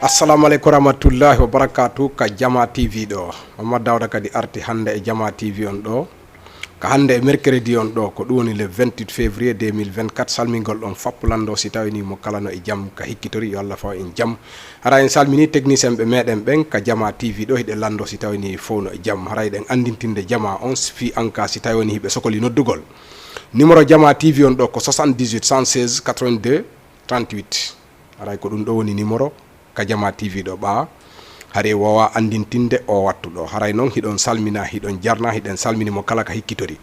assalamu aleykum rahmatullahi wa barakatuh ka Diama TV ɗo Mamadou Dawda kadi arti hande e Diama TV on ɗo ka hande e mercredi on ɗo ko ɗum woni le 28 février 2024 salmingol ɗon fappulando si tawini mo kala no e jaam ka hikkitori yo Allah faw en jaam hara en salmini technicien ɓe meɗen ɓen ka Diama TV ɗo hiɗe lando si tawini fof no e jaam hara eɗen andintinde Diama on fi anka si tawi woni hiɓe sokoli noddugol numéro Diama TV on ɗo ko 78 116 82 38 haray ko ɗum ɗo woni numéro ka Diama TV ɗo ɓa hare wawa andintinde o wattu ɗo haray noon hiɗon salmina hiɗon jarna hiɗen salmini mo kala ka hikkitori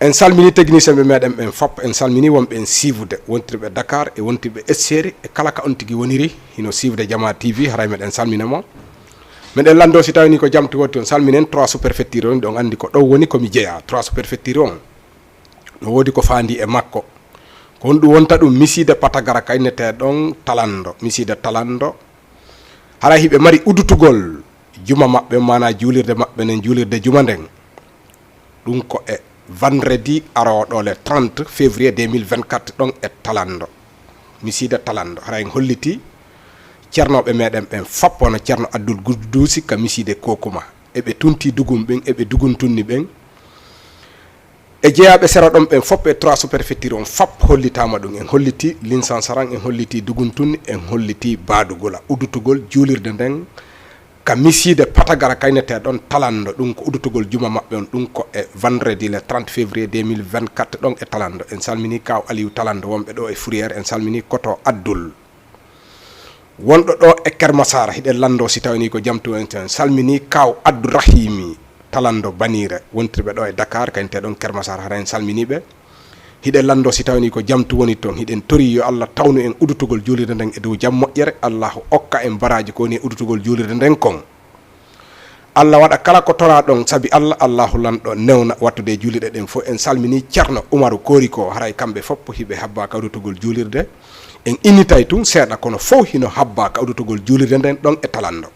en salmini technicien ɓe meɗen ɓen fop en salmini wonɓe en suivde wontirɓe Dakar e wontirɓe Essere e kala ka on tigui woniri hino suivde Diama TV haray meɗen salminamo meɗen lando si tawini ko jamti wotti on salminen 3 superfecture on ɗon andi ko ɗo woni komi jeeya 3 superfecture on no wodi ko fandi e makko ko on ɗum wonta ɗum miside patagara kaynete ɗon talando miside talando hara hiɓe mari udutugol juma maɓɓe mana juulirde maɓɓe nen juulirde juma nden ɗum ko e vendredi aroɗo le 30 février 2024 ɗon e talando miside talando hara en holliti ceernoɓe meɗen ɓen fop wono ceerno Abdoul Gouddousi ka miside kokuma eɓe tunti dugum ɓen eɓe dugun tunni ɓen e jeeyaɓe sera ɗon ɓen fop e 3 superfecture on fop hollitama ɗum en holliti linsansaran en holliti duguntunni en holliti badugula udutugol juulirde nden ka miside patagara kaynete ɗon talando ɗum ko udutugol juma maɓɓe on ɗum ko e vendredi le 30 février 2024 ɗon e talando en salmini kaw Aliou talando wonɓe ɗo e fourriére en salmini koto Abdoul wonɗo ɗo e Kermassar hiɗen lando si tawini ko jamtu en salmini kaw Abdourahimi talando banire wontirɓe ɗo e Dakar kañte ɗon Kermassar hara en salminiɓe hiɗen lando si tawni ko jamtu woni toon hiɗen tori yo Allah tawnu en udutugol juulirde nden e dow jam moƴƴere Allahu okka en baraji ko woni e udutugol juulirde nden kon Allah waɗa kala ko tora ɗon saabi Allah Allahu lanɗo newna wattude juulirɗe ɗen fof en salmini ceerno Oumarou Koriko haray kamɓe fop hiɓe habba ka udutugol juulirde en innitay tun seeɗa kono fof hino habba ka udutugol juulirde nden ɗon e talando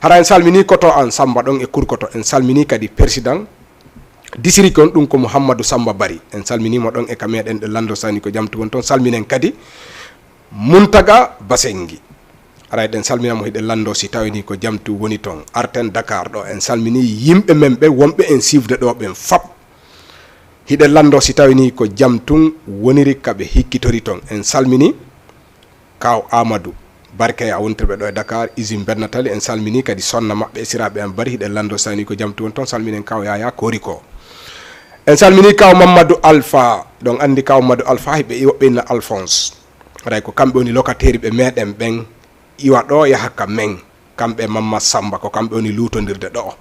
hara en salmini koto an Samba ɗon e Kurkoto en salmini kadi président district on ɗum ko Mouhamadou Samba Bari en salminimo ɗon e ka meɗen ɗe lando sani ko jamtu won toon salminen kadi Muntaga Basengi hara eɗen salminamo hiɗen lando si tawini ko jamtu woni toon arten Dakar ɗo en salmini yimɓe men ɓe wonɓe en suivde ɗo ɓen fop hiɗen lando si tawini ko jamtun woniri kaɓe hikkitori toon en salmini kaw Amadou Barkeya wontirɓe ɗo e Dakar usine Bernatali en salmini kadi sonna maɓɓe e siraɓe en bari hiɗen lando sani ko jamtu won toon salminen kaw Yaya Koriko en salmini kaw Mamadou Alpha ɗon andi kaw Mamadou Alpha hiɓe woɓɓinna Alphonse haray ko kamɓe woni locataire ɓe meɗen ɓen iwa ɗo yaha ka men kamɓe Mamma Samba ko kamɓe woni lutodirde ɗo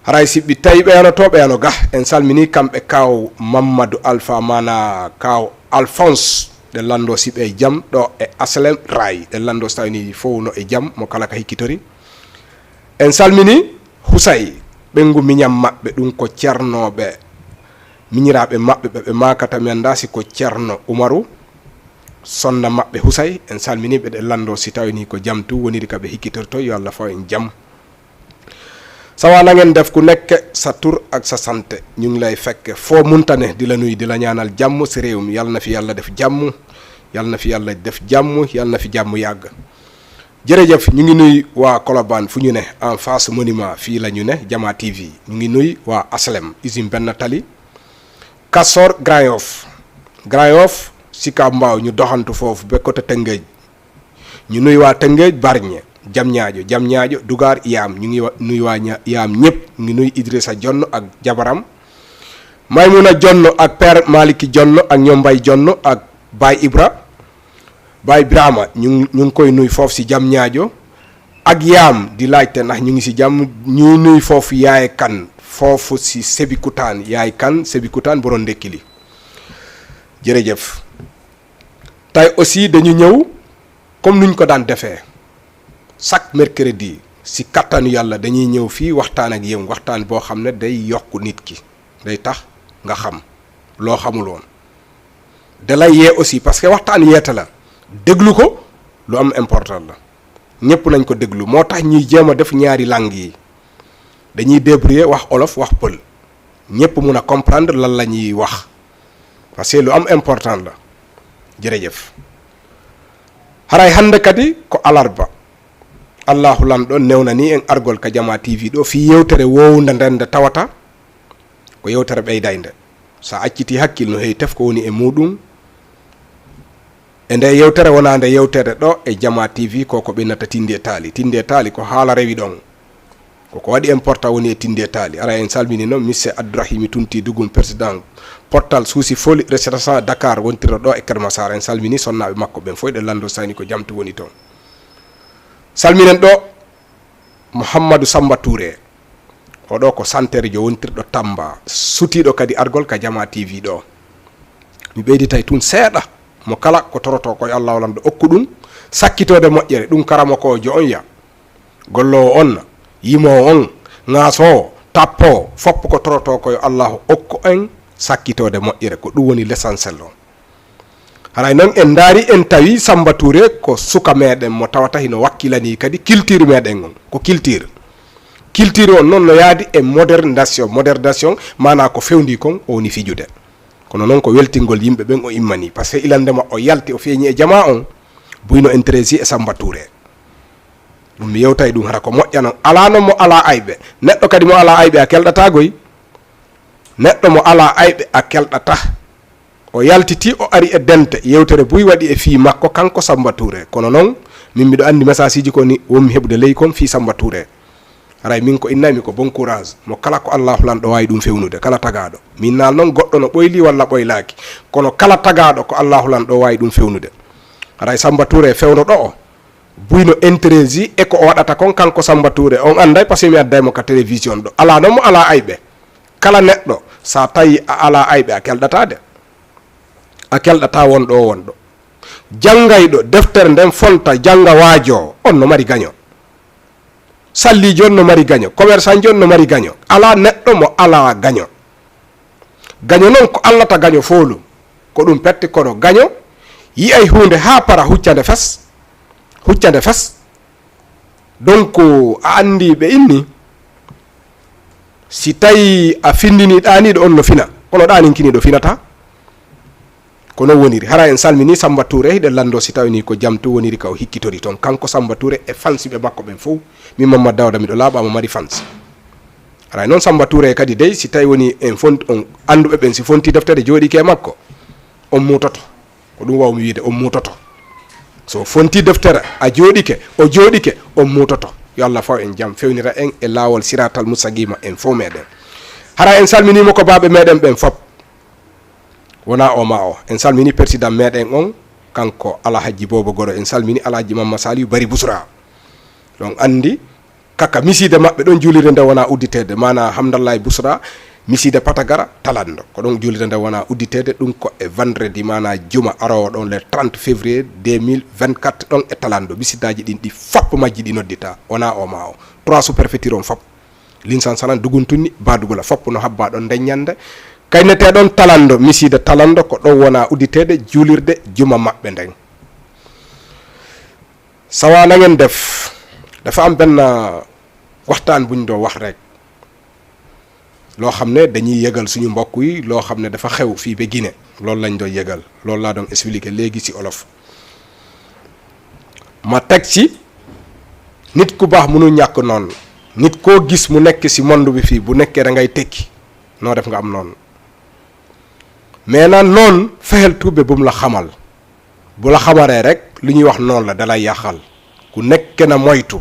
haray siɓɓi tawi ɓeyano to ɓeyano ga en salmini kamɓe kaw Mamadou Alpha mana kaw Alphonse ɗen lando siɓe e jaam ɗo e Aslem Ray ɗen lando so tawini fof no e jaam mo kala ka hikkitori en salmini Husay ɓengu miñam maɓɓe ɗum ko ceernoɓe miñiraɓe maɓɓe ɓeɓe makata mi anda si ko ceerno Oumarou sonna maɓɓe Husay en salminiɓe ɗen lando si tawini ko jamtu woniri kaɓe hikkitorto yo Allah faw en jaam sawa na ngeen def ku nekk sa tur ak sa sant ñu ngi lay fekk foo muntane di la nuy di la ñaanal jàmm si réew mi yàlla na fi yàlla def jàmm yàlla na fi yàlla def jàmm yàlla na fi jàmm yàgg jërëjëf ñu ngi nuy waa Colobane fu ñu ne en face monument fii la ñu ne Diama TV ñu ngi nuy waa Aslem usine benn tali Castor Grand Yoff Sicap Mbao ñu doxantu foofu ba côté Tëngéej ñu nuy waa Tëngéej Bargny jam ñaajo Dugar Yaam ñu ngi nuy waa Yaam ñëpp ñu ngi nuy Idrissa Jonn ak jabaram Maymuna Jonn ak père Maliki Jonn ak ñoom Mbay Jonn ak Baay Ibrahima ñu ngi koy nuy foofu si jam ñaajo ak Yaam di laajte ndax ñu ngi si jàmm ñuy nuy foofu yaay kan foofu si Sébikotane yaay kan Sébikotane borom ndekki li jërëjëf tey aussi dañu ñëw comme nuñ ko daan defee chaque mercredi si kattanu yàlla dañuy ñëw fii waxtaan ak yéen waxtaan boo xam ne day yokk nit ki day tax nga xam loo xamuloon da lay yee aussi parce que waxtaan yeete la déglu ko lu am important la ñëpp nañ ko déglu moo tax ñuy jéem a def ñaari langue yi dañuy débrouiller wax olof wax pël ñëpp mun a comprendre lan la ñuy wax parce que lu am important la jërëjëf haray hande kadi ko alarba allahu lamɗo newnani en argol ka Jama TV ɗo fi yewtere wowde ndende tawata ko yewtere ɓeydayde sa acciti hakkil no heewi tef ko woni e muɗum e nde yewtere wona nde yewtere ɗo e Jama TV koko ɓennata Tindi e Tali. Tindi e Tali ko haala rewi ɗon koko waɗi important woni e Tindi e Tali. Ara en salmini noon monsieur Abdourahimi Tunti Dugum président portal suusi foli restaurant Dakar wontiro ɗo e Keur Massar. En salmini sonnaɓe makko ɓen fof ɗe lando sani ko jamtu woni toon. Salminen ɗo Mouhammadou Samba Touré oɗo ko santere jo wontirɗo Tamba sutiɗo kadi argol ka Jama TV ɗo. Mi ɓeyditay tun seeɗa mo kala ko toroto koye Allah walanɗo okku ɗum sakkitode moƴƴere ɗum karama ko jo on ya gollowo on yimowo on ŋaasowo tappo foppo ko toroto koye Allahu okku en sakkitode moƴƴere ko ɗum woni l'essentiel o. haray noon en daari en tawi Samba Touré ko suka meɗen mo tawata hino wakkilani kadi culture meɗen on ko culture on noon no yaadi e modernisation mana ko fewndi kon o woni fijude kono noon ko weltingol yimɓe ɓen o immani par ce que ilandema o yalti o feeñi e jama on buyno intéresi e Samba Touré ɗum mi yewtay ɗum hara ko moƴƴa noon ala noon mo ala ayɓe neɗɗo kadi mo ala ayɓe a kelɗata goy neɗɗo mo ala ayɓe a kelɗata o yaltiti o ari e dente yewtere buy waɗi e fii makko kanko Samba Touré kono noon min miɗo andi message ji ko ni wonmi heɓude ley kon fii Samba Touré haray min ko innaymi ko bon courage mo kala ko Allahu lan ɗo wawi ɗum fewnude kala tagaɗo min naal noon goɗɗo no ɓoyli walla ɓoylaki kono kala tagaɗo ko Allahu lan ɗo wawi ɗum fewnude haray Samba Touré fewno ɗo o buyno intérêt ji e ko o waɗata kon kanko Samba Touré on anday par ce que mi addaymo ka télévision ɗo ala noon mo ala ayɓe kala neɗɗo sa tawi a ala ayɓe a kelɗata wonɗo janngayɗo deftere nden fonta janga waajo on no mari gaño sallijo on no mari gaño commerçant on no mari gaño ala neɗɗo mo ala gaño noon ko allata gaño foolu ko ɗum petti kono gaño yiyay hunde ha para huccande fes donc a andi ɓe inni si tawi a findini ɗaniɗo on no fina kono ɗaninkiniɗo finata ko non woniri hara en salmini Samba Touré hiɗen lando si tawini ko jamtu woniri ka o hikkitori toon kanko Samba Touré e fansiɓe makko ɓen fof min Mamadou Dawda miɗo laaɓama mari fansi haray noon Samba Touré kadi dey si tawi woni en fonti on anduɓe ɓen si fonti deftere jooɗike e makko on mutoto ko ɗum wawmi wiide on mutoto so fonti deftere a jooɗike on mutoto yo Allah faw en jaam fewnira en e laawol siratal mustaqima en fof meɗen hara en salminimo ko baaɓe meɗen ɓen fop wona o ma o en salmini président meɗen on kanko Alhaji Bobo Goro en salmini Alhaji Mamma Saliou Bari Bousra ɗon andi kaka miside maɓɓe ɗon julirde nde wona udditede mana Hamdallahi Bousra miside Patagara Talando ko ɗon julirde nde wona udditede ɗum ko e vendredi mana juma arowo ɗon le 30 février 2024 ɗon e Talando misidaji ɗin ɗi fop majji ɗi noddita wona o ma o 3 sous-préfecture on fop Linsan Sanan Duguntunni Badugula fop no habba ɗon deññande kaynete ɗon Talando miside Talando ko ɗon wona udditede julirde juma maɓɓe nden sawa na ngeen def dafa am benn waxtaan buñ doo wax rek loo xam ne dañuy yëgal suñu mbokk yi loo xam ne dafa xew fii ba Guinée loolu lañ doon yëgal loolu laa doon expliquer léegi ci olof ma teg ci nit ku baax mënu ñàkk noonu nit koo gis mu nekk ci monde bi fii bu nekkee da ngay tekki noo def nga am noonu mais naan noonu fexeel tuube bu mu la xamal bu la xamaree rek li ñuy wax noonu la dalay yàqal ku nekk na moytu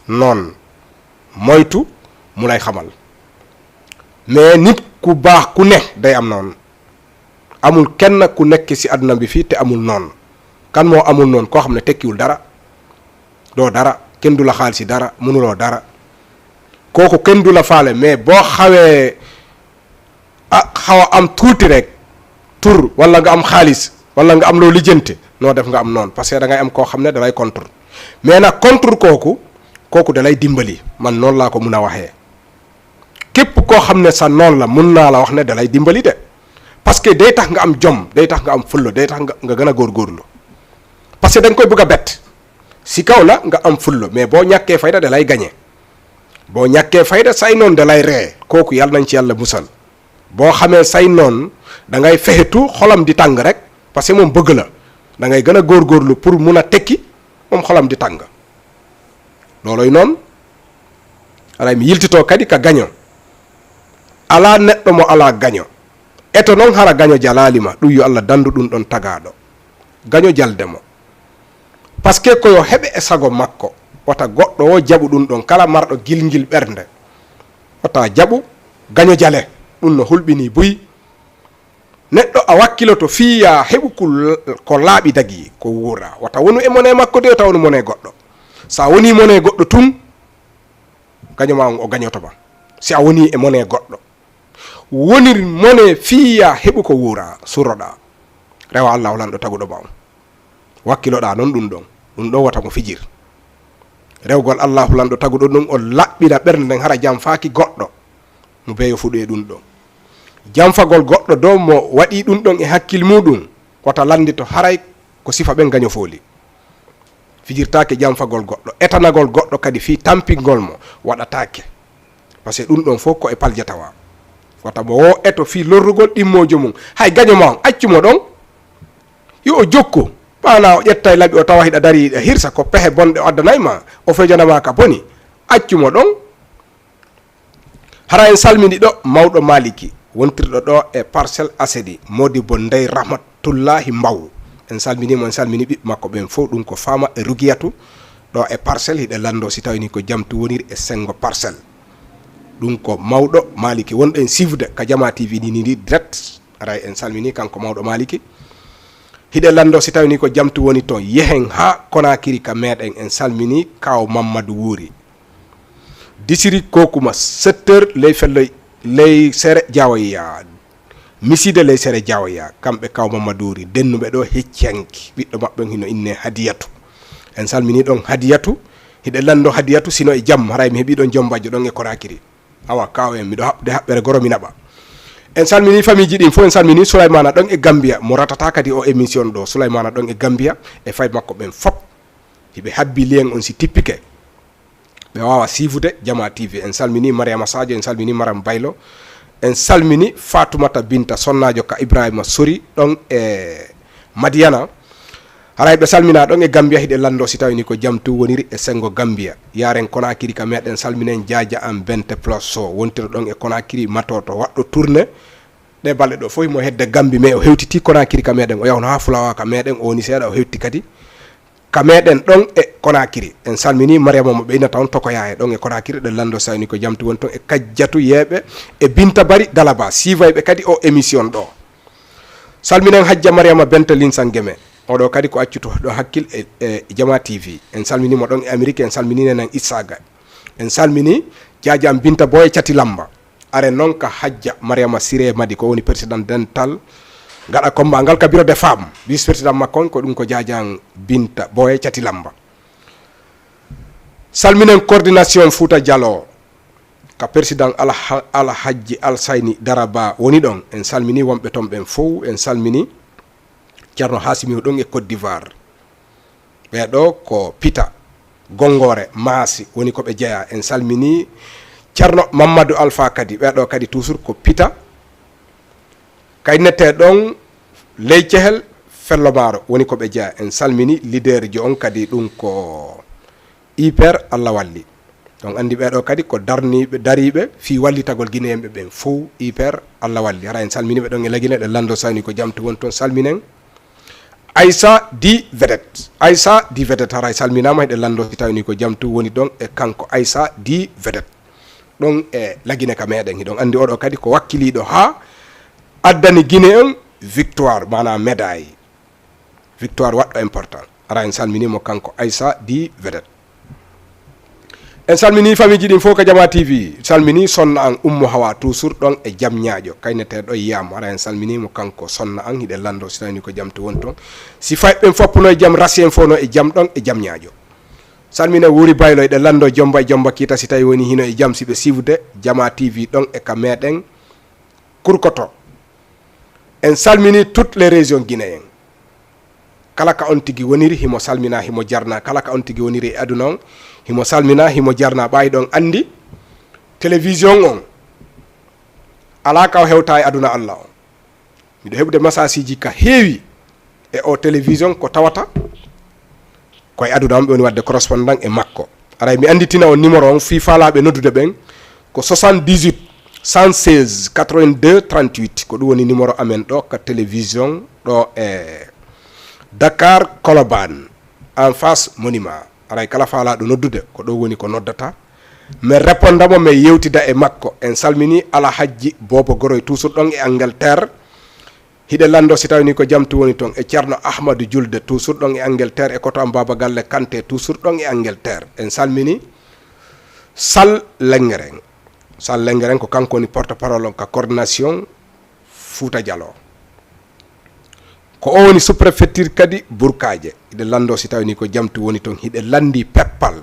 noonu moytu mu lay xamal mais nit ku baax ku ne day am noonu amul kenn ku nekk ci àdduna bi fii te amul noonu kan moo amul noonu koo xam ne tekkiwul dara doo dara kenn du la xaal ci dara mënuloo dara kooku kenn du la faale mais boo xawee xaw a am tuuti rek tur walla nga am xaalis walla nga am loo lijjante noo def nga am noonu parce que da ngay am koo xam ne dalay contre mais nag contre kooku dalay dimbali man noonu laa ko mun a waxee képp koo xam ne sa noonu la mun naa la wax ne dalay dimbali de parce que day tax nga am jom day tax nga am fulla day tax nga gën a góorgóorlu parce que da nga koy bëgg a bett si kaw la nga am fulla mais boo ñàkkee fayda dalay gañe boo ñàkkee fayda say noonu dalay ree kooku yàlla nañ ci yàlla musal boo xamee say noonu da ngay fexetu xolam di tàng rek parce que moom bëgg la da ngay gën a góorgóorlu pour mun a tekki moom xolam di tàng looloy noonu aray mi yiltito kadi ka gaño ala neɗɗo mo ala gaño eto noon hara gaño jalalima ɗum yo Allah dandu ɗum ɗon tagaɗo gaño jaldemo par ce que koyo heɓe e sago makko wata goɗɗo o jaɓu ɗum ɗon kala marɗo gilgil ɓernde wata jaɓu gaño jale ɗum no hulɓini buyi neɗɗo a wakkiloto fiya heɓu ko laaɓi dagi ko wuura wata wonu e mone makko de taw wonu mone goɗɗo sa woni mone goɗɗo tun gaño ma o gañotoma si a woni e mone goɗɗo wonir mone fiya heɓu ko wuura suroɗa rewa Allah holanɗo taguɗo ma on wakkiloɗa noon ɗum ɗon wata mo fijir rewgol Allah holanɗo taguɗo ɗum o laɓɓina ɓernde nden hara jam faaki goɗɗo mo beyo fuɗu e ɗum ɗon jamfagol goɗɗo dow mo waɗi ɗum ɗon e hakkille muɗum wata landi to haray ko sifa ɓen gaño fooli fijirtake jamfagol goɗɗo etanagol goɗɗo kadi fi tampingol mo waɗatake par ce que ɗum ɗon fof ko e palje tawa wata mo wo eto fi lorrugol ɗimmojo mum hay gaño ma on accumo ɗon yo o jokku ɓana o ƴetta e laaɓi o tawa hiɗa dari ɗe hirsa ko pehe bonɗe o addanayma o fejanama ka boni accumo ɗon hara en salmini ɗo mawɗo maliki wontirɗo ɗo e Parcelles Assainies Modibo Ndeye Rahmatullahi Mbaw en salminimo en salmini ɓiɓɓe makko ɓen fof ɗum ko fama e rugiyatu ɗo e Parcelles hiɗe lando si tawini ko jamtu woniri e sengo Parcelles ɗum ko mawɗo maliki wonɗo en sifde ka Jama TV ni direct aray en salmini kanko mawɗo maliki hiɗe lando si tawini ko jamtu woni to yehen ha Konakiri ka meɗen en salmini kaw Mamadou Wouri disiri kokuma 7 heures ley felloy ley sere jawoya miside ley sere jawoya kamɓe kaw Mamadou Wouri dennuɓe ɗo heccanki ɓiɗɗo maɓɓe hino inne Hadiyatu en salmini ɗon Hadiyatu hiɗe lando Hadiyatu sino e jaam haray mi heeɓi ɗon jombajo ɗon e Konakiri awa kaw en miɗo haɓde haɓɓere goro mi naɓa en salmini famille ji ɗin fof en salmini Souleymana ɗon e Gambia mo ratata kadi o émission ɗo Souleymana ɗon e Gambia e fay makko ɓen fop hiɓe habbi lien on si tippike ɓe wawa sifude Jama TV en salmini Mariama Sadio en salmini Maram Baylo en salmini Fatoumata Binta sonnajo ka Ibrahima Sori ɗon e Madiana haray ɓe salmina ɗon e Gambia hiɗe lando si tawini ko jamtu woniri e sengo Gambia yaren Konakiri ka meɗen salminen Diadia am Bente Plus so wontiro ɗon e Konakiri matoto waɗɗo tourné ɗe balɗe ɗo fof mo hedde Gambi mais o hewtiti Konakiri ka meɗen o yawno ha Fulawa ka meɗen o woni seeɗa o hewti kadi ka meɗen ɗon e Konakiri en salmini Mariama mo ɓeyna tawn tokoya e ɗon e Konakiri ɗe lando sawni ko jamtu woni ton e Kajjatu yeɓe e Binta Bari Galaba sivayɓe kadi o émission ɗo salminen Hajja Mariama Bente Linsangeme oɗo kadi ko accuto ɗo hakkil e Jama TV en salminimo ɗon e Amérique en salmini nan Issaga en salmini Diadiam Binta Boye Cati Lamba are noon ka Hajja Mariama Siré Madi ko woni président dental gaɗa combat ngal ka bureau de femme vice président makko ko ɗum ko Diadiam Binta Boye Cati Lamba salminen coordination Fouta Diallo ka président Alhaji Alsayni Daraba woni ɗon en salmini wonɓe ton ɓen fof en salmini Ceerno Hasimi ɗon e Côte d'Ivoire ɓeɗo ko Pita Gongore Maasi woni ko ɓe jeeya en salmini Ceerno Mamadou Alpha kadi ɓeɗo kadi toujours ko Pita kaynete ɗon ley cehel Fellomaro woni ko ɓe jeeya en salmini leader ji on kadi ɗum ko hyper Allah walli donc andi ɓeɗo kadi ko darniɓe dariɓe fi wallitagol guinéenɓe ɓen fof hyper Allah walli hara en salmini ɓe ɗon e laguine ɗe lando sawni ko jamtu won toon salminen Aïssa di vedette haray salminama heɗe lando si tawni ko jamtu woni ɗon e kanko Aïssa di vedette ɗon e laguine ka meɗen hiɗon andi oɗo kadi ko wakkiliɗo ha addani Guinée en victoire mana médaille victoire waɗɗo important hara en salminimo kanko Aïssa di vedette en salmini famille ji ɗin fof ka Jama TV salmini sonna an Ummu Hawa toujours ɗon e jam ñaaƴo kayneteɗo yiyama hara en salminimo kanko sonna an hiɗe lando si tawni ko jamtu won toon si fayɓen foppuno e jaam rasi en fof no e jaam ɗon e jam ñaaƴo salmina Wuri Baylo eɗe lando jomba e jomba kiita si tawi woni hino e jaam siɓe sifde Jama TV ɗon e ka meɗen Kurkoto en salmini toutes les régions guinéen kala ka on tigi woniri himo salmina himo jarna kala ka on tigi woniri e aduna on himo salmina himo jarna ɓawi ɗon andi télévision on ala ka o hewta e aduna Allah o miɗo heɓde message ji ka heewi e o télévision ko tawata koye aduna am ɓe woni wadde correspondant e makko. Aray mi anditina o numéro on fi faalaɓe noddude ɓen ko 78 116 82 38 ko ɗum woni numéro amen ɗo ka télévision ɗo e Dakar Colobane en face monument. Aray kala faalaɗo noddude ko ɗo woni ko noddata mi répondamo mi yewtida e makko. En salmini ala hajji bobo goroy toujours ɗon e Angleterre hiɗe lando si tawni ko jamtu woni ton e ceerno Ahmadou Julde toujours ɗon e Angleterre e koto am baba galle Kanté toujours ɗon e Angleterre. En salmini Sal Lengeren ko kanko woni porte parole on ka coordination Fouta Dialo ko o woni sous préfecture kadi Bourkaje hiɗe lando si tawni ko jamtu woni ton hiɗe landi peppal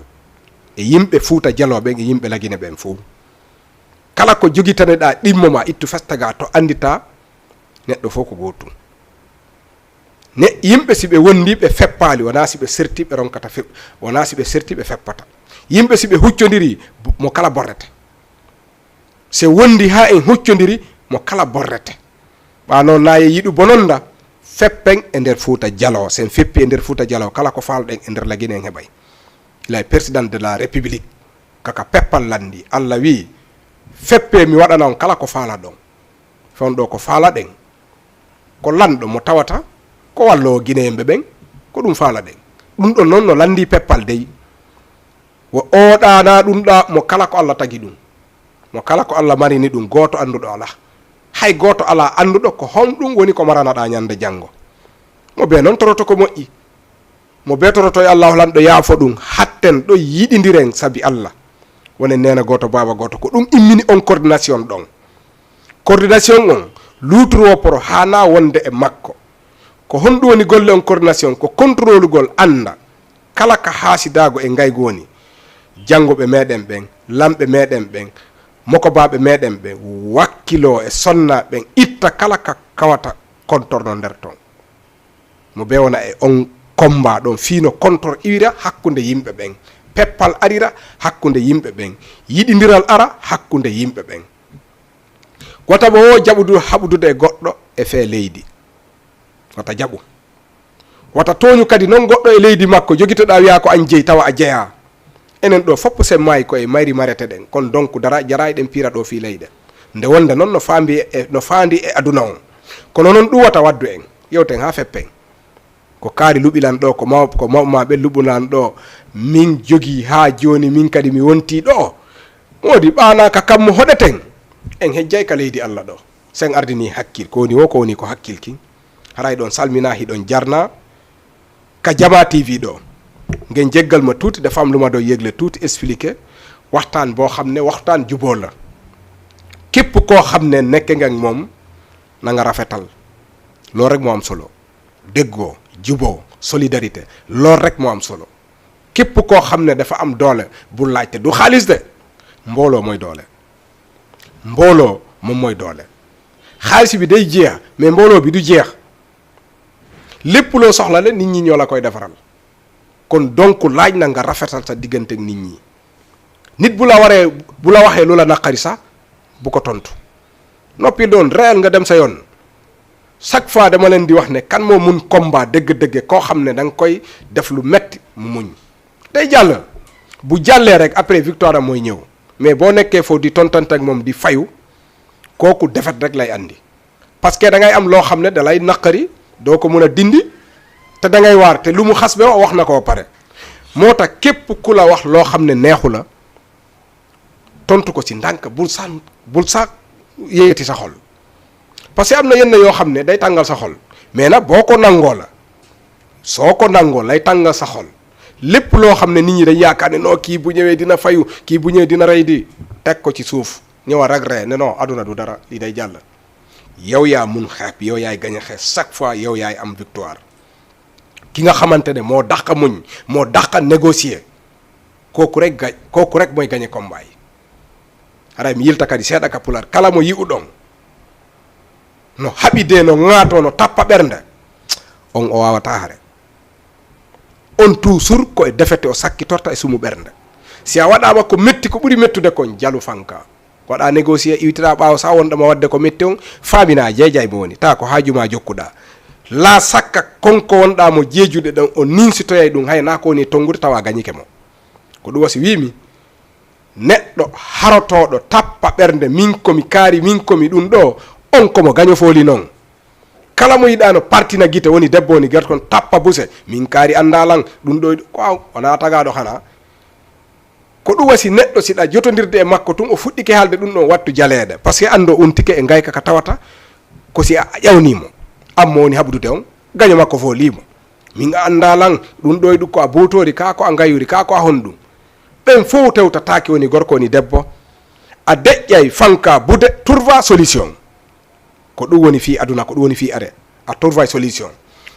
e yimɓe Fouta Dialo ɓen e yimɓe lagine ɓen fo kala ko jogitaneɗa ɗimmo ma ittu festaga to andita neɗɗo fof ko gotum ne yimɓe si ɓe wondi ɓe feppali wona si ɓe serti ɓe ronkata wona si ɓe serti ɓe feppata. Yimɓe si ɓe huccodiri mo kala borrete se wondi ha en huccodiri mo kala borrete ɓano naye yiɗu bononda feppen e nder Fouta Dialo sen feppi e nder Fouta Dialo kala ko falɗen e nder lagine en heɓay ilay président de la république kaka peppal landi Allah wi feppe mi waɗana on kala ko faala ɗon fon ɗo ko faala ɗen ko lanɗo mo tawata ko wallowo guinéyemɓe ɓen ko ɗum faala ɗen ɗum ɗon noon no landi peppal dey wo oɗana ɗum ɗa mo kala ko Allah tagi ɗum mo kala ko Allah marini ɗum goto anduɗo ala hay goto ala anduɗo ko honɗum woni ko maranaɗa ñande janggo mo be noon toroto ko moƴƴi mo be toroto e Allah lanɗo yaafo ɗum hatten ɗo yiɗidiren saabi Allah wonen nena goto baba goto ko ɗum immini on coordination ɗon coordination on luturo poro hana wonde e makko ko honɗum woni golle on coordination ko contrôle gol anda kala ka haasidago e ngaygo woni jangoɓe meɗen ɓen lamɓe meɗen ɓen mokobaɓe meɗen ɓen wakkilo e sonna ɓen itta kala ka kawata contorno nder ton mo be wona e on combat ɗon fiino contor iwira hakkude yimɓe ɓen peppal arira hakkude yimɓe ɓen yiɗidiral ara hakkude yimɓe ɓen wata bo o haɓudude e goɗɗo e fee leydi wata jaɓu wata toñu kadi noon goɗɗo e leydi makko jogitoɗa wiya ko an jeeyi tawa a jeeya enen ɗo foppo sen maayi koye mayri marete ɗen kono donc jarayi ɗen piira ɗo fi leyɗe nde wonde noon no faandi e aduna on kono noon ɗum wata waddu en yewten ha feppen ko kaari luɓilan ɗo ko mawmaɓe luɓunan ɗo min jogi ha joni min kadi mi wonti ɗo modi ɓanaka kammo hoɗeten en hejjay ka leydi Allah ɗo sen ardini hakkil ko woni wo ko woni ko hakkil kin haray ɗon salmina hiɗon jarna ka Diama TV ɗo ngeen jéggal ma tuuti dafa am lu ma doon yëgle tuuti expliqué waxtaan boo xam ne waxtaan juboo la képp koo xam ne nekk nga ak moom na nga rafetal loolu rek moo am solo déggoo juboo solidarité loolu rek moo am solo képp koo xam ne dafa am doole bu laajte du xaalis de mbooloo mooy doole mbooloo moom mooy doole xaalis bi day jeex mais mbooloo bi du jeex lépp loo soxla la nit ñi ñoo la koy defaral kon donc laaj na nga rafetal sa diggante ak nit ñi nit bu la waxee lu la naqari sax bu ko tontu noppi doon réel nga dem sa yoon chaque fois dama leen di wax ne kan moo mun combat dëgg-dëgg koo xam ne da nga koy def lu metti mu muñ day jàll bu jàllee rek après victoire am mooy ñëw mais boo nekkee foofu di tontante ak moom di fayu kooku defet rek lay andi parce que da ngay am loo xam ne da lay naqari doo ko mun a dindi te da ngay waar te lu mu xas ba wax na ko pare moo tax képp ku la wax loo xam ne neexu la tontu ko ci ndànk bul sa yéeti sa xol parce que am na yenn yoo xam ne day tàngal sa xol mais nag boo ko nangoo la soo ko nangoo lay tàngal sa xol lépp loo xam ne nit ñi dañ yaakaar ne non kii bu ñëwee dina fayu kii bu ñëwee dina rey di teg ko ci suuf ñëwal rek ree ne non aduna du dara lii day jàll yow yaa mun xeeb yow yaay gañ a xeex chaque fois yow yaay am victoire ki nga xamante ne moo dàq muñ moo dàq négocier kooku rek mooy gañe combat yi haray mi yilta kadi seeɗa ka pular kala mo yi'uɗon no haɓide no ŋaato no tappa ɓernde on o wawata hare on toujours ko e defete o sakkitorta e sumu ɓernde si a waɗama ko metti ko ɓuuri mettude kon jalu fanka waɗa négocier iwtira ɓaawo sa wonɗoma wadde ko metti on faamina jeejay mo woni ta ko haajuma jokkuɗa la sakka konko wonɗa mo jeejuɗe ɗon o ninsitoyay ɗum hay na ko woni tongude tawa gañike mo ko ɗum wasi wimi neɗɗo harotoɗo tappa ɓernde min komi kaari min komi ɗum ɗo on komo gaño fooli noon kala mo yiɗano partina guite woni debbo woni guerte kon tappa buse min kaari andalan ɗum ɗo ko wona tagaɗo hana ko ɗum wasi neɗɗo siɗa jotodirde e makko tun o fuɗɗike haalde ɗum ɗon wattu jaleede par ce que ando untike e gayka ka tawata ko si a ƴawnimo ammo woni haɓdude on gaño makko fo limo min andalan ɗum ɗo ɗum ko a botori ka ko a gayuri ka ko a honɗum ɓen fof tewtataki woni gorko woni debbo a deƴƴay fanka bude trouva solution ko ɗum woni fi aduna ko ɗum woni fi are a trouva solution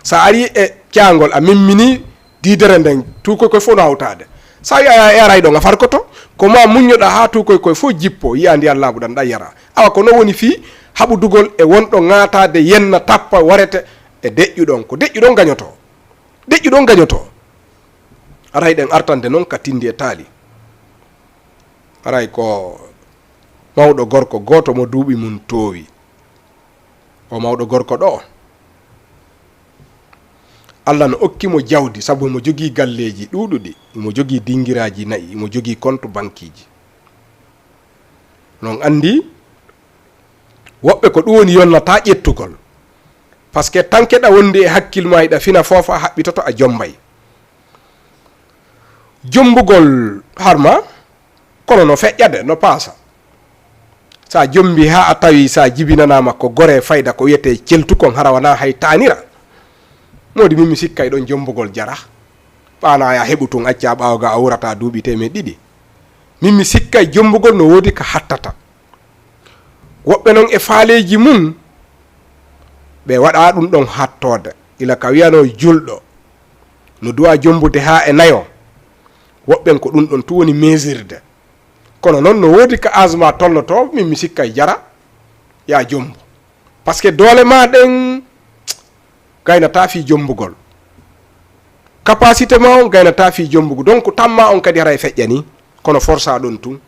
sa ari e cangol a mimmini didere nden tukoy koye fof no hawtade sa wi a yaray ɗon a farkoto ko ma muññoɗa ha tukoy koye fof jippo yiya ndiyan laaɓuɗan ɗa yara awa ko no woni fi haɓudugol e wonɗo ŋatade yenna tappa warete e deƴƴuɗon ko deƴƴuɗon gañoto deƴƴuɗon gañoto aray ɗen artande noon ka Tindi e Tali aray ko mawɗo gorko goto mo duuɓi mum towi o mawɗo gorko ɗo Allah no okkimo jawdi sabu mo jogii galleji ɗuɗuɗi mo jogii dingiraji nayi mo jogii compte bankiji non andi woɓɓe ko ɗum woni yonnata ƴettugol par ce que tankeɗa wondi e hakkille ma yiɗa fina foofa haɓɓitoto a jombay jombugol harma kono no feƴƴade no paasa sa jombi ha a tawi sa jibinanama ko gore fayda ko wiyete celtu kon hara wana hay tanira modi min mi sikkay ɗon jombugol jara ɓana ya heɓu tun acca ɓawga a wurata duuɓi temeɗɗiɗi min mi sikkay jombugol no wodi ka hattata woɓɓe noon e faaleji mum ɓe waɗa ɗum ɗon hattode ila ka wiyano julɗo no duwa jombude ha e nayo woɓɓen ko ɗum ɗon tu woni mesirde kono noon no wodi ka asma tolnoto min mi sikkay jara ya jombu par ce que doole ma ɗen gaynata fi jombugol capacité ma on gaynata fi jombugo donc tamma on kadi hara e feƴƴani kono força ɗon tun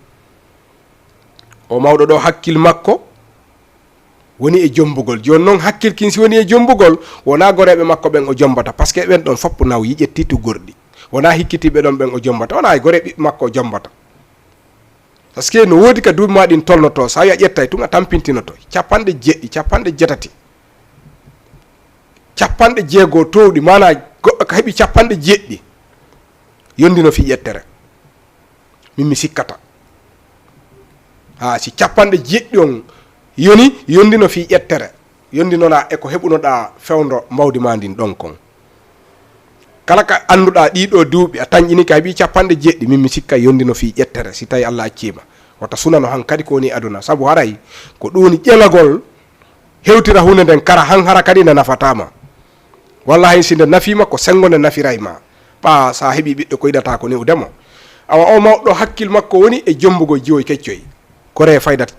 o mawɗo ɗo hakkil makko woni e jombugol joni noon hakkil kin si woni e jombugol wona goreɓe makko ɓen o jombata par ce que ɓen ɗon foppo naw yiƴetti tuggorɗi wona hikkitiɓe ɗon ɓen o jombata wona e gore ɓiɓɓe makko o jombata par ce que no wodi ka duuɓi ma ɗin tolnoto sa wi a ƴettay tun a tampintinoto capanɗe jeɗɗi capanɗe jetati capanɗe jeegoo towɗi mana goɗɗo ka heeɓi capanɗe jeɗɗi yondino fi ƴettere min mi sikkata ha si capanɗe jeɗɗi on yoni yondino fi ƴettere yondinoɗa eko heɓunoɗa fewdo mbawdi ma ndin ɗon kon kala ka annduɗa ɗiɗo duuɓi a tañƴini ka heeɓi capanɗe jeɗɗi min mi sikka yondino fi ƴettere si tawi Allah accima wata sunano han kadi ko woni aduna sabu haray ko ɗum woni ƴelagol hewtira hunde nden kara han hara kadi nde nafatama walla hay si nde nafima ko sengo nde nafiray ma ɓa sa heeɓi ɓiɗɗo ko yiɗata ko newdemo awa o mawɗo hakkille makko woni e jombugo jiwoy keccoy kore faydat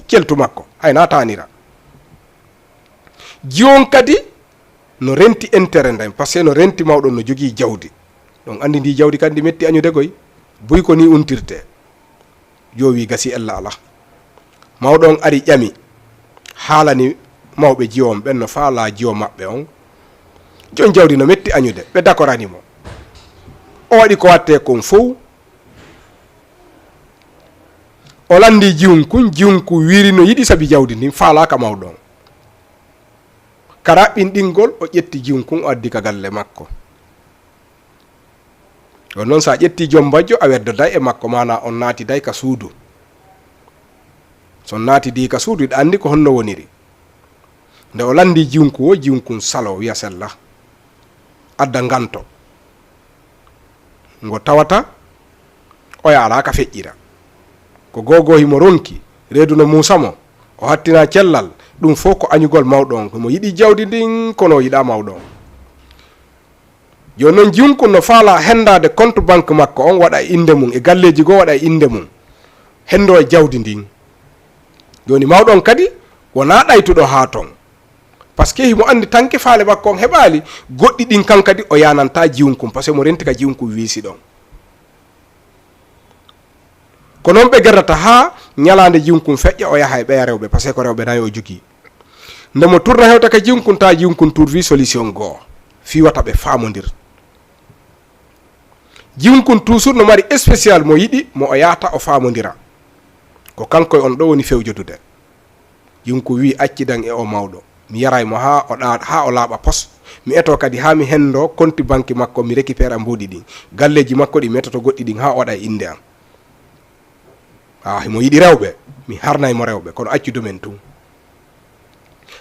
celtu makko hay na tanira jiwon kadi no renti intérêt nden par ce que no renti mawɗon no jogii jawdi ɗon andi ndi jawdi kadi metti añude goy buy ko ni untirte jowi gasi ella ala mawɗon ari ƴami haalani mawɓe jiwon ɓen no faala jiwo maɓɓe on jon jawdi no metti añude ɓe dakoranimo o waɗi ko watte kon fof o landi jiwunku wiri no yiɗi saabi jawdi ndin faalaka mawɗon kara ɓinɗingol o ƴetti jiwunkun o addi ka galle makko on noon sa ƴetti joom bajjo a weddoday e makko mana on naatiday ka suudu son naatidi ka suudu iɗa andi ko honno woniri nde o landi jiwunku o jiwunkun salo wiya sella adda ganto ngo tawata oya ala ka feƴƴira ko gogo himo ronki reedu no musamo o hattina cellal ɗum fof ko añugol mawɗon mo yiɗi jawdi ndin kono yiɗa mawɗon joni noon jiwnkun no faala hendade compte banque makko on waɗa e inde mum e galleji goo waɗa e inde mum hendo e jawdi ndin joni mawɗon kadi wona ɗaytuɗo ha ton par ce que himo andi tanke faale makko on heɓali goɗɗi ɗin kan kadi o yananta jiwnkun par ce que mo renti ka jiwnkun wiisi ɗon ko noon ɓe gerdata ha ñalande jiwnkun feƴƴa o yaha e ɓeya rewɓe par ce que ko rewɓe nayi o jogui ndemo tourna hewta ka jinkun ta jinkun turvi solution go fi wata be famondir jinkun toujours no mari spécial mo yidi mo o yata o famondira ko kanko on do woni fewjodude jinku wi accidan e o mawdo mi yaray mo ha o laaba pos mi eto kadi ha mi hendo konti banque makko mi récupéra mbudi din galleji makko di metoto goddi din ha oda inde am mo yidi rewbe mi harnay mo rewbe kono accidu men tum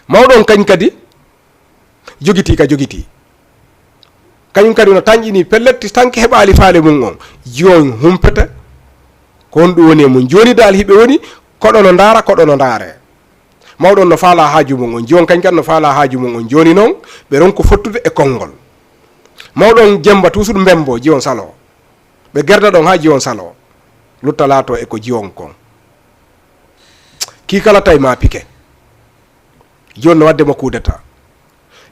mawdon kany kadi jogiti kanyum kadi no tanjini pelletti tanke heɓali faale mum on jiyon humpete ko on ɗum woni mum joni dal hiɓe woni koɗo no ndaara koɗo no ndaare mawɗon no faala haaju mum on jiyon kañ kadi no faala haaju mum on joni noon ɓe ronko fottude e konngol mawɗon jemba toujours mbembo jiyon salo ɓe gerda ɗon ha jiyon salo lutta laato e ko jiyon kon ki kala tay ma pike jiyon no wadde mo kudeta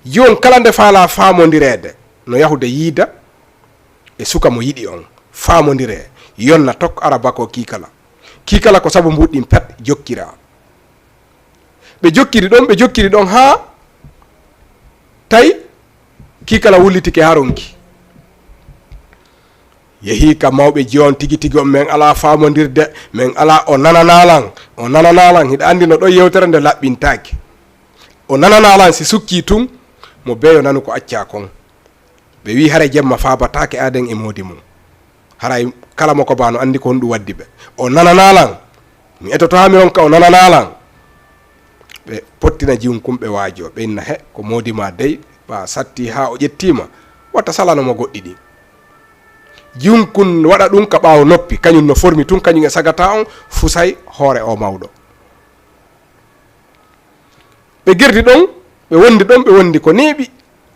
jiyon kala nde faala famodirede no yahude yiida e suka mo yiɗi on famodire yonna tokko araba ko kikala ko sabu mbuɗɗin pet jokkira ɓe jokkiri ɗon ha tawi kikala wullitike haronki yehi ka mawɓe jiyon tigi on min ala famodirde min ala o nananalan hiɗa andi no ɗo yewtere nde laɓɓintaki o nananalan si sukki tun mo beyo nanu ko acca kon ɓe wi haray jemma fabatake aden e modi mum haray kala mo ko bano andi ko honɗum waddi ɓe o nananalan mi etoto ha mi ronka o nananalan ɓe pottina jiwnkum ɓe waajo ɓe inna he ko modi ma dey ba satti ha o ƴettima watta salanomo goɗɗi ɗi jiwnkun waɗa ɗum ka ɓawo noppi kañum no formi tun kañum e sagata on fusay hoore o mawɗo ɓe gerdi ɗon ɓe wondi ko neeɓi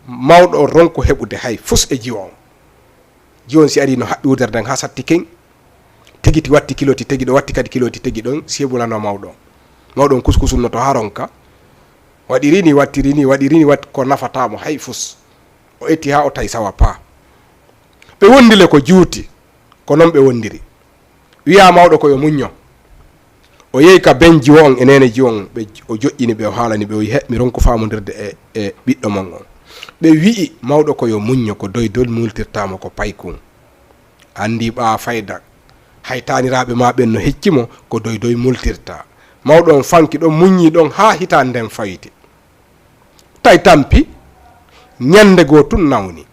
mawɗo o ronko heɓude hay fus e jiwon si ari no haɓɓi wudere nden ha satti ken tegiti watti kiloti tegi ɗo watti kadi kiloti tegi ɗon sebulano mawɗon kuskusunno to ha ronka waɗirini watti ko nafatamo hay fus o etti ha o tawi sawa pa ɓe wondile ko juuti ko noon ɓe wondiri wiya mawɗo ko yo muñño o yehi ka ben jiwo on enene jiwon o joƴƴini ɓe o haalani ɓe o wi he mi ronko famodirde e ɓiɗɗo mon on ɓe wi'i mawɗo ko yo muñño ko doydol multirtamo ko paykun andi ɓa fayda hay taniraɓe ma ɓen no heccimo ko doydoy multirta mawɗo on fanki ɗon muññi ɗon ha hitande nden fayti tay tampi ñande goo tun nawni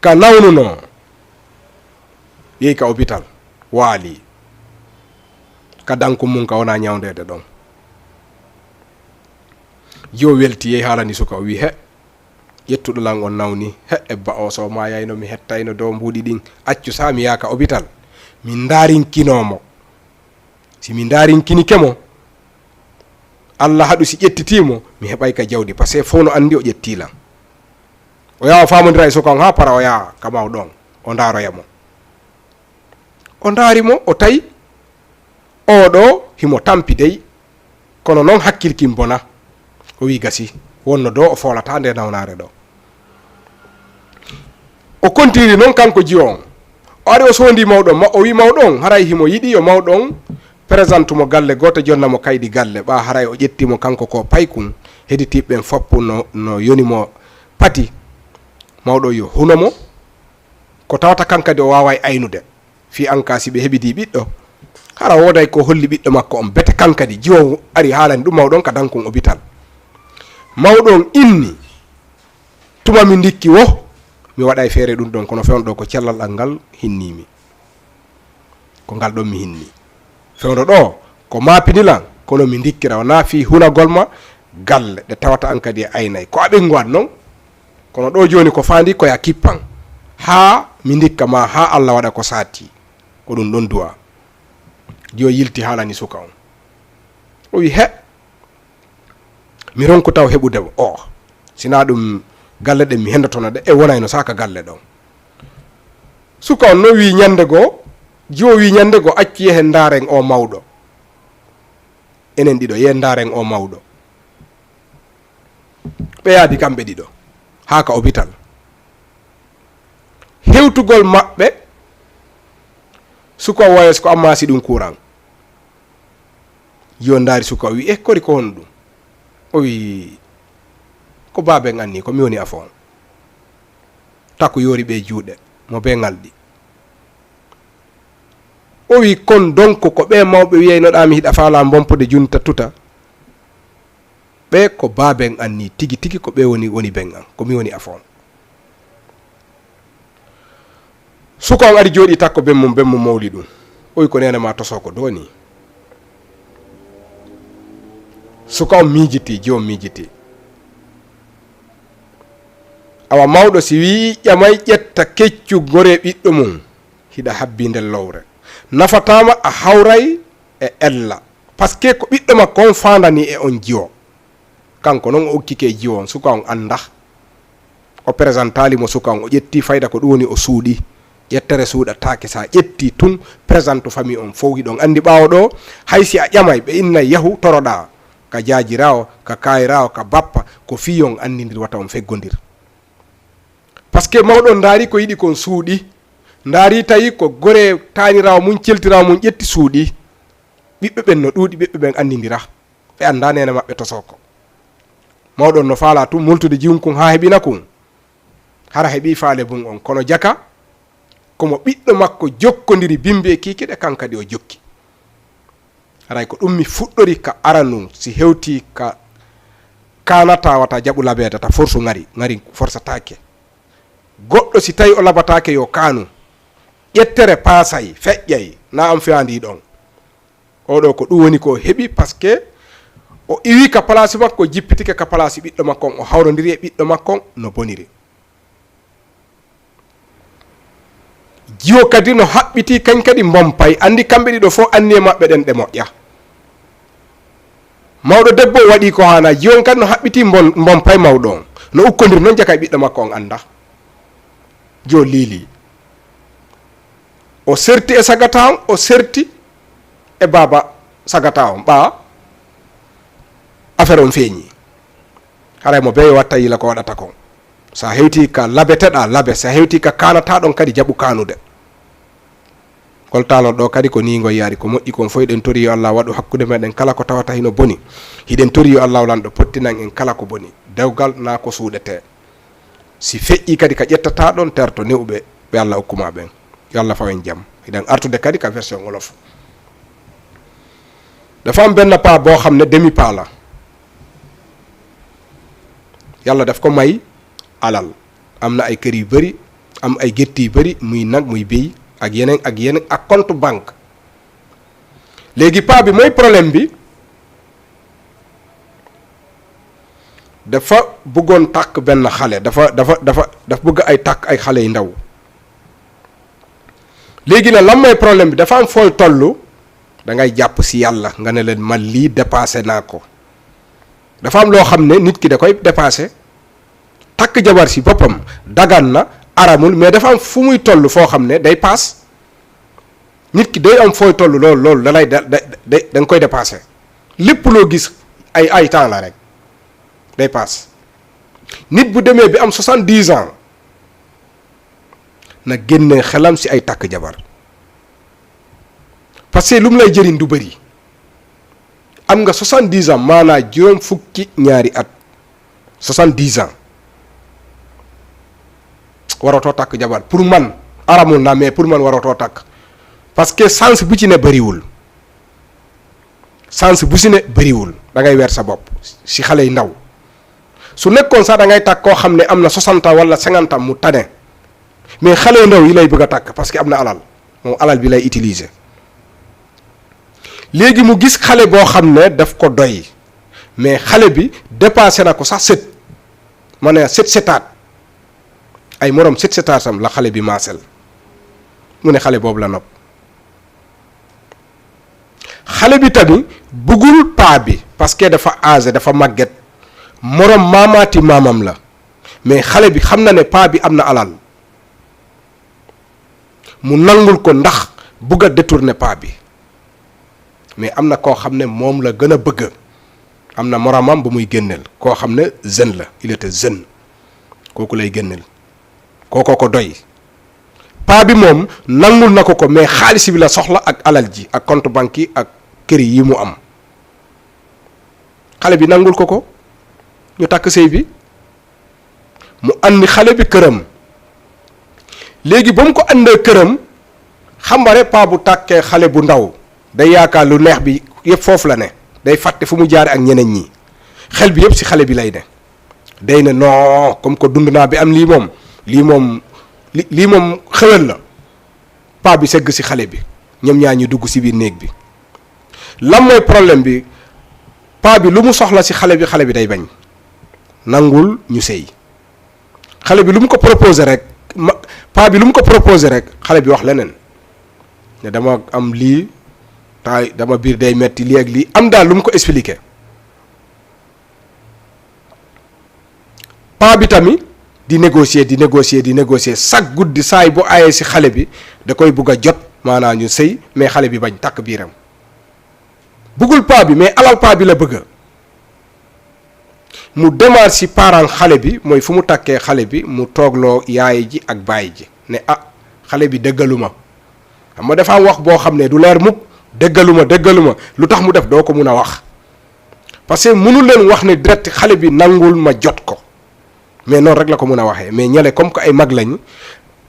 ka nawnuno yehi ka hôpital waali ka danko mum ka wona ñawdede ɗon yo welti yehi haalani suka o wi he ƴettuɗo lan on nawni he ebba o so ma yayno mi hettayno dow mbuɗi ɗin accu sa mi yaaka hôpital min daarinkinomo si mi daarinkini-kemo Allah haɗu si ƴettitimo mi heɓay ka jawdi par ce que fof no andi o ƴettilan o yawa famodira e suka on ha para o yaha ka mawɗon o daroyamo o daarimo o tawi oɗo himo tampi dey kono noon hakkilkin bona o wi gasi wonno do o folata nde nawnare ɗo o continue noon kanko jiyo on o ari o sondi mawɗon o wi mawɗon haray himo yiɗi yo mawɗon présente mo galle goto jonnamo kaydi galle ɓa haray o ƴettimo kanko ko paykun heeditiɓɓen foppu no yonimo pati mawɗo yo hunomo ko tawata kankadi o wawa aynude fi anka si ɓe heɓidi ɓiɗɗo hara woday ko holli ɓiɗɗo makko on bete kankadi jiwo ari haalani ɗum mawɗon ka dankun hôpital mawɗon inni tuma mi dikki wo mi waɗa feere ɗum ɗon kono fewno ko cellal ɗal ngal hinnimi ko ngal ɗon mi hinni fewno ɗo ko mapinilan kono mi dikkira wona fi hunagol ma galle ɗe tawata an kadi e aynayyi ko aɓingoan noon kono ɗo joni ko fandi koya kippan ha mi dikka ma ha Allah waɗa ko sati ko ɗum ɗon duwa dio yilti haalani suka on o wi he mi ronko taw heɓude o sina ɗum galle ɗen mi hendotono ɗe e wonayno saka galle ɗon suka on no wi ñande goo jiwo wi ñande goo accu yehe ndaren o mawɗo enen ɗiɗo ye ndaren o mawɗo ɓe yaadi kamɓe ɗiɗo ha ka hôpital hewtugol maɓɓe suka wayes ko ammasi ɗum courant yo ndaari suka o wi e kori ko hon ɗum o wi ko baabe anni ko mi woni afon takko yoori ɓe juuɗe mo be ngalɗi o wi kon donc ko ɓe mawɓe wiyaynoɗami hiɗa faala bompude junta tuta ɓe ko baaben anni tigi tigi ko ɓe woni ben an ko mi woni afon suka on ari jooɗi takko ben mum mawli ɗum o wi ko nene ma toso ko doni suka on miijiti jom miijiti awa mawɗo si wi ƴamay ƴetta keccu gore ɓiɗɗo mum hiɗa habbi nder lowre nafatama a hawray e ella par ce que ko ɓiɗɗo makko on fandani e on jiwo kanko noon o okkike jiwo on suka on anda o présentali mo suka on o ƴetti fayda ko ɗum woni o suuɗi ƴettere suuɗatake sa ƴetti tun présente famille on fof hiɗon andi ɓawo ɗo haysi a ƴamay ɓe inna yahu toroɗa ka jaajirawo ka kayirawo ka bappa ko fiyon andidir wata on feggodir par ce que mawɗon daari ko yiɗi kon suuɗi daari tawi ko gore tanirawo mum celtirawo mum ƴetti suuɗi ɓiɓɓe ɓen no ɗuuɗi ɓiɓɓe ɓen andidira ɓe anda nene maɓɓe to soko mawɗon no faala tum moltude jiwnkun ha heɓina kun hara heeɓi faale bum on kono jaka komo ɓiɗɗo makko jokkodiri bimbe e kikiɗe kankadi o jokki haray ko ɗum mi fuɗɗori ka aranum si hewti ka kanata wata jaɓu labede ta force ngari forsatake goɗɗo si tawi o labatake yo kanu ƴettere paasay feƴƴay na am fiyandi ɗon oɗo ko ɗum woni ko heɓi par ce que o iwi ka place makko jippitike ka place ɓiɗɗo makko o hawrodiri e ɓiɗɗo makko no boniri jiwo kadi no haɓɓiti kañ kadi bompay andi kamɓe ɗiɗo fof anni e maɓɓe ɗen ɗe moƴƴa mawɗo debbo waɗi ko hana jiwon kadi no haɓɓiti bompay mawɗo on no ukkodir noon jaka e ɓiɗɗo makko on anda jo liili o serti e sagata on o serti e baba sagata on ɓa affaire on feeñi haray mo beyo watta yila ko waɗata kon sa hewti ka labeteɗa laabe sa hewti ka kanata ɗon kadi jaɓu kanude koltalon ɗo kadi ko ni ngo yaari ko moƴƴi kon fof eɗen tori yo Allah waɗu hakkude meɗen kala ko tawata hino boni hiɗen tori yo Allah lanɗo pottinan en kala ko boni dewgal na ko suuɗete si feƴƴi kadi ka ƴettata ɗon terto newɓe ɓe Allah hokkuma ɓen yo Allah fawen jaam hiɗen artude kadi ka version wolof dafa am benn paa boo xam ne demi paa la yàlla daf ko may alal am na ay kër yu bëri am ay gétt yu bëri muy nag muy béy ak yeneen ak compte banque léegi paa bi mooy problème bi dafa bëggoon tàkk benn xale dafa bëgg ay tàkk ay xale yu ndaw léegi nag lan mooy problème bi dafa am fooy tollu da ngay jàpp si yàlla nga ne leen man lii dépassé naa ko dafa am loo xam ne nit ki da koy dépassé takk jabar si boppam dagan na aramul mais dafa am fu muy toll foo xam ne day paas nit ki day am fooy toll loolu da lay da nga koy dépassé lépp loo gis ay temps la rek day paas nit bu demee bi am 70 ans na génne xelam si ay takk jabar parce que lu mu lay jëriñ du bëri am nga 70 ans maanaa juróom fukki ñaari at 70 ans waratoo takk jabar pour man aramul na mais pour man waratoo takk parce que sens bu ci ne bëriwul sens bu ci ne bëriwul da ngay weer sa bopp si xale yu ndaw su nekkoon sax da ngay takk koo xam ne am na 60 ans wala 50 ans mu tane mais xale yu ndaw yi lay bëgg a takk parce que am na alal moom alal bi lay utiliser léegi mu gis xale boo xam ne daf ko doy mais xale bi dépassé na ko sax sët ma ne setaat ay morom setaatam la xale bi maasel mu ne xale boobu la nopp xale bi tamit bëggul paa bi parce que dafa âgé dafa màgget morom maamaati maamam la mais xale bi xam na ne paa bi am na alal mu nangul ko ndax bëgg a détourner paa bi mais am na koo xam ne moom la gën a bëgg am na moromam bu muy génneel koo xam ne jeune la il était jeune kooku lay génneel kooko ko doy paa bi moom nangul na ko mais xaalis bi la soxla ak alal ji ak compte banque yi ak kër yi mu am xale bi nangul ko ñu takk sëy bi mu andi xale bi këram léegi ba mu ko andee këram xam nga rek paa bu tàkkee xale bu ndaw day yaakaar lu neex bi yëpp foofu la ne day fàtte fu mu jaare ak ñeneen ñi xel bi yëpp si xale bi lay ne day ne non comme que dund naa bi am lii moom xewal la paa bi segg si xale bi ñoom ñaar ñi dugg si biir néeg bi lan mooy problème bi paa bi lu mu soxla si xale bi day bañ nangul ñu sëy xale bi lu mu ko proposé rek paa bi lu mu ko proposé rek xale bi wax leneen ne dama am lii taay dama biir day metti lii ak lii am daal lu mu ko expliqué paa bi tamit di négocier chaque guddi saay bu aayee si xale bi da koy bugg a jot maanaam ñu sëy mais xale bi bañ takk biiram bëggul paa bi mais alal paa bi la bëgg mu démarre si parent xale bi mooy fu mu takkee xale bi mu toogloo yaay ji ak baay ji ne xale bi dëggaluma xam nga dafa am wax boo xam ne du leer mukk dëggaluma lu tax mu def doo ko mun a wax parce que mënul leen wax ne direct xale bi nangul ma jot ko mais noonu rek la ko mun a waxee mais ñele comme que ay mag lañ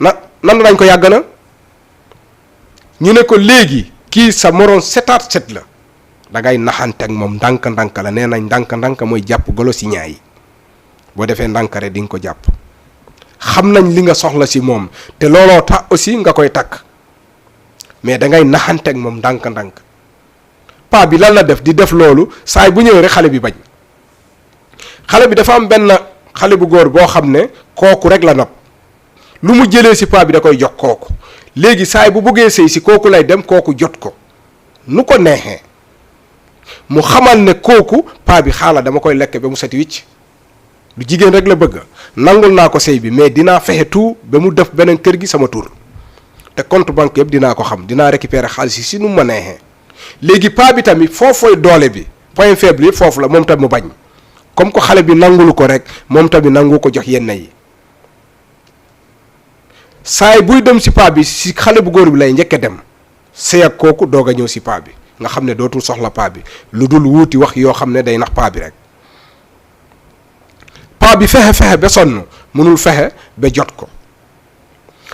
nan lañ ko yàgg na ñu ne ko léegi kii sa moroom setaat set la da ngay naxante ak moom ndànk-ndànk la nee nañ ndànk-ndànk mooy jàpp golo si ñaay yi boo defee ndànk rek di nga ko jàpp xam nañ li nga soxla si moom te looloo tax aussi nga koy takk mais da ngay naxante ak moom ndànk-ndànk paa bi lan la def di def loolu saay bu ñëwee rek xale bi bañ xale bi dafa am benn xale bu góor boo xam ne kooku rek la nopp lu mu jëlee si paa bi da koy jox kooku léegi saay bu bëggee sëy si kooku lay dem kooku jot ko nu ko neexee mu xamal ne kooku paa bi xaala dama koy lekk ba mu seti wicc lu jigéen rek la bëgg nangul naa ko sëy bi mais dinaa fexe tout ba mu def beneen kër gi sama tur te compte banque yëpp dinaa ko xam dinaa récupérer xaalis yi si nu ma neexee léegi paa bi tamit foofooy doole bi point faible yëpp foofu la moom tamit mu bañ comme que xale bi nangulu ko rek moom tamit nangu ko jox yenn yi saay buy dem si paa bi si xale bu góor bi lay njëkk a dem sëy ak kooku doog a ñëw si paa bi nga xam ne dootul soxla paa bi lu dul wuuti wax yoo xam ne day nax paa bi rek paa bi fexe ba sonn mënul fexe ba jot ko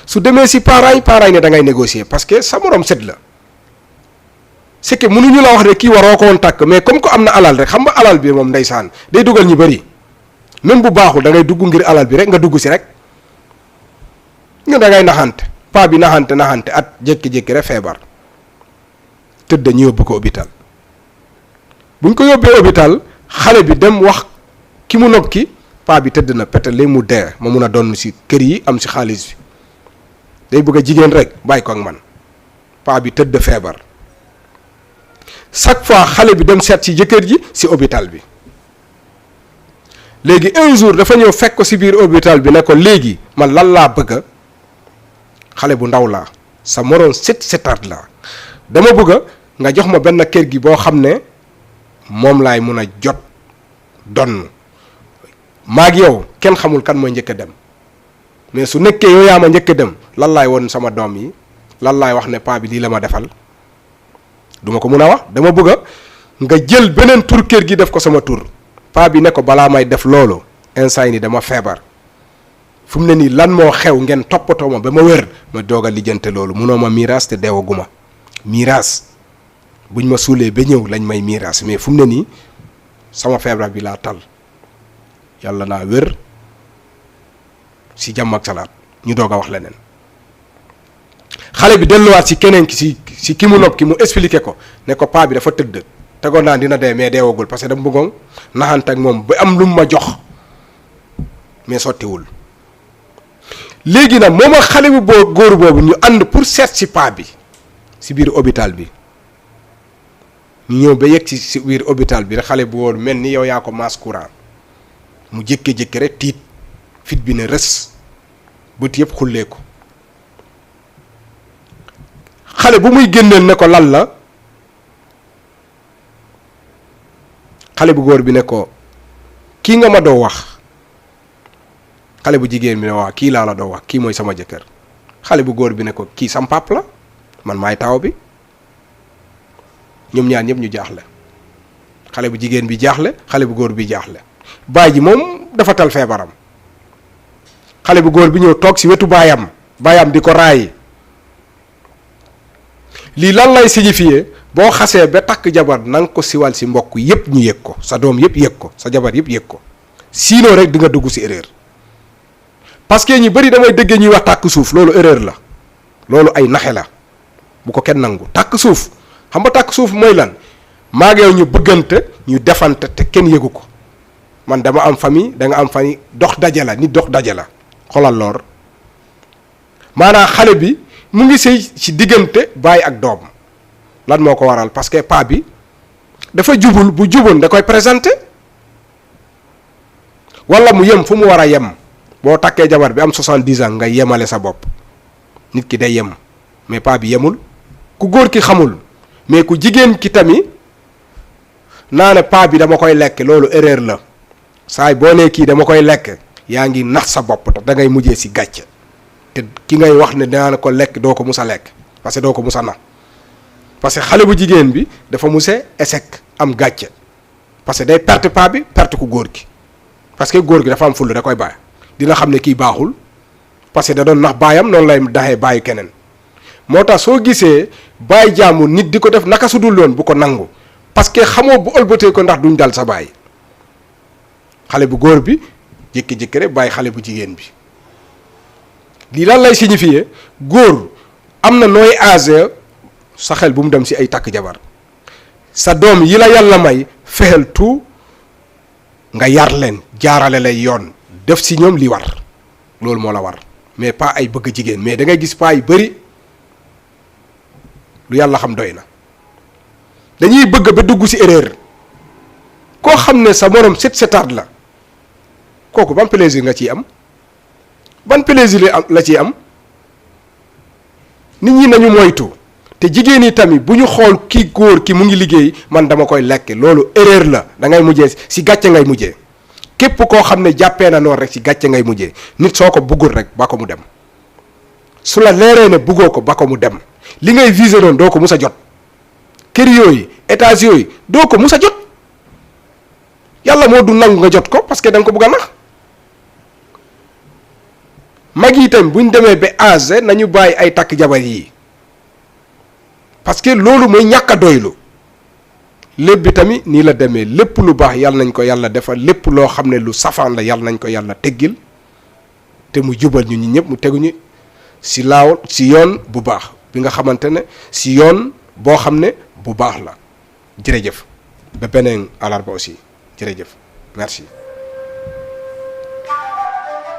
su demee si parents yi ne da ngay négocier parce que sa morom set la c'est que mënuñu la wax ne kii waroo ko woon takk mais comme que am na alal rek xam nga alal bi moom ndeysaan day dugal ñu bëri même bu baaxul da ngay dugg ngir alal bi rek nga dugg si rek nga da ngay naxante paa bi naxante at jékki-jékki rek feebar tëdd ñu yóbbu ko hôpital buñ ko yóbbee hôpital xale bi dem wax ki mu nopp ki paa bi tëdd na pétale mu dee ma mun a donn si kër yi am si xaalis bi day bëgg a jigéen rek bàyyi ko ak man paa bi tëdd feebar chaque fois xale bi dem seet si jëkkër ji si hôpital bi léegi un jour dafa ñëw fekk ko si biir hôpital bi ne ko léegi man lan laa bëgg xale bu ndaw laa sa moroom setaat laa dama bëgg nga jox ma benn kër gi boo xam ne moom laay mun a jot donn maag yow kenn xamul kan mooy njëkk a dem mais su nekkee yow yaa ma njëkk a dem lan laay woon sama doom yi lan laay wax ne paa bi lii la ma defal duma ko mun a wax dama bëgg nga jël beneen tur kër gi def ko sama tur paa bi ne ko balaa may def loolu instant yi ni dama feebar fu mu ne nii lan moo xew ngeen toppatoo ma ba ma wér ma doog a lijjante loolu munoo ma miiras te deewaguma miiras buñ ma suulee ba ñëw lañ may miiras mais fu mu ne nii sama feebar bi laa tal yàlla naa wér si jàmm ak salaat ñu doog a wax leneen xale bi delluwaat si keneen ki si ki mu nopp ki mu expliqué ko ne ko paa bi dafa tëdd tegoon naa dina dee mais deewagul parce que dama bëggoon naxante ak moom ba am lu mu ma jox mais sottiwul léegi nag moom ak xale bu góor boobu ñu ànd pour seet si paa bi si biir hôpital bi ñu ñëw ba yegg si biir hôpital bi rek xale bu góor mel ni yow yaa ko maas courant mu jékki-jékki rek tiit fit bi ne rës bët yëpp xullee ko xale bu muy génneel ne ko lan la xale bu góor bi ne ko kii nga ma doo wax xale bu jigéen bi ne wax kii laa la doo wax kii mooy sama jëkkër xale bu góor bi ne ko kii sam pap la man maay taaw bi ñoom ñaar ñëpp ñu jaaxle xale bu jigéen bi jaaxle xale bu góor bi jaaxle baay ji moom dafa tal feebaram xale bu góor bi ñëw toog si wetu baayam di ko raayi lii lan lay signifier boo xasee ba takk jabar na nga ko siwal si mbokk yépp ñu yëg ko sa doom yépp yëg ko sa jabar yépp yëg ko sinon rek di nga dugg si erreur parce que ñi bëri damay dëggee ñuy wax tàkk suuf loolu erreur la loolu ay naxe la bu ko kenn nangu tàkk suuf xam nga tàkk suuf mooy lan maa ngi yow ñu bëggante ñu defante te kenn yëgu ko man dama am famille da nga am famille dox daje la nit dox daje la xolal loor maanaam xale bi mu ngi sëy ci diggante baay ak doom lan moo ko waral parce que paa bi dafa jubul bu juboon da koy présenté wala mu yem fu mu war a yem boo takkee jabar bi am 70 ans nga yemale sa bopp nit ki day yem mais paa bi yemul ku góor ki xamul mais ku jigéen ki tamit naa ne paa bi dama koy lekk loolu erreur la saay boo nee kii dama koy lekk yaa ngi nax sa bopp te da ngay mujjee si gàcce te ki ngay wax ne dinaa ko lekk doo ko mus a lekk parce que doo ko mus a na parce que xale bu jigéen bi dafa muse échec am gàcce parce que day perte paa bi perte ku góor gi parce que góor gi dafa am fulla da koy bàyyi dina xam ne kii baaxul parce que da doon nax baayam noonu lay daxee bàyyi keneen moo tax soo gisee bàyyi jaamu nit di ko def naka su dul loon bu ko nangu parce que xamoo bu ëlbatee ko ndax duñ dal sa bàyyi xale bu góor bi jékki-jékki rek bàyyi xale bu jigéen bi lii lan lay signifier góor am na nooy âge sa xel bu mu dem si ay takk jabar sa doom yi la yàlla may fexeel tout nga yar leen jaarale lay yoon def si ñoom li war loolu moo la war mais pas ay bëgg jigéen mais da ngay gis pas yu bëri lu yàlla xam doy na dañuy bëgg ba dugg si erreur koo xam ne sa morom setaat la kooku ban plaisir nga ciy am ban plaisir la ciy am nit ñi nañu moytu te jigéen yi tamit bu ñu xool ki góor ki mu ngi liggéey man dama koy lekk loolu erreur la da ngay mujjee si gàcce ngay mujjee képp koo xam ne jàppee na noonu rek si gàcce ngay mujjee nit soo ko buggul rek ba ko mu dem su la leeree ne buggoo ko ba ko mu dem li ngay visé noonu doo ko mus a jot kër yooyu étage yooyu doo ko mus a jot yàlla moo du nangu nga jot ko parce que da nga ko bugg a nax mag yi itam bu ñu demee ba âge nañu bàyyi ay takk jabar yi parce que loolu mooy ñàkk a doylu lépp bi tamit nii la demee lépp lu baax yàlla nañ ko yàlla defal lépp loo xam ne lu safaan la yàlla nañ ko yàlla teggil te mu jubal ñu ñi ñëpp mu teguñu si laaw si yoon bu baax bi nga xamante ne si yoon boo xam ne bu baax la jërëjëf ba beneen alarba aussi jërëjëf merci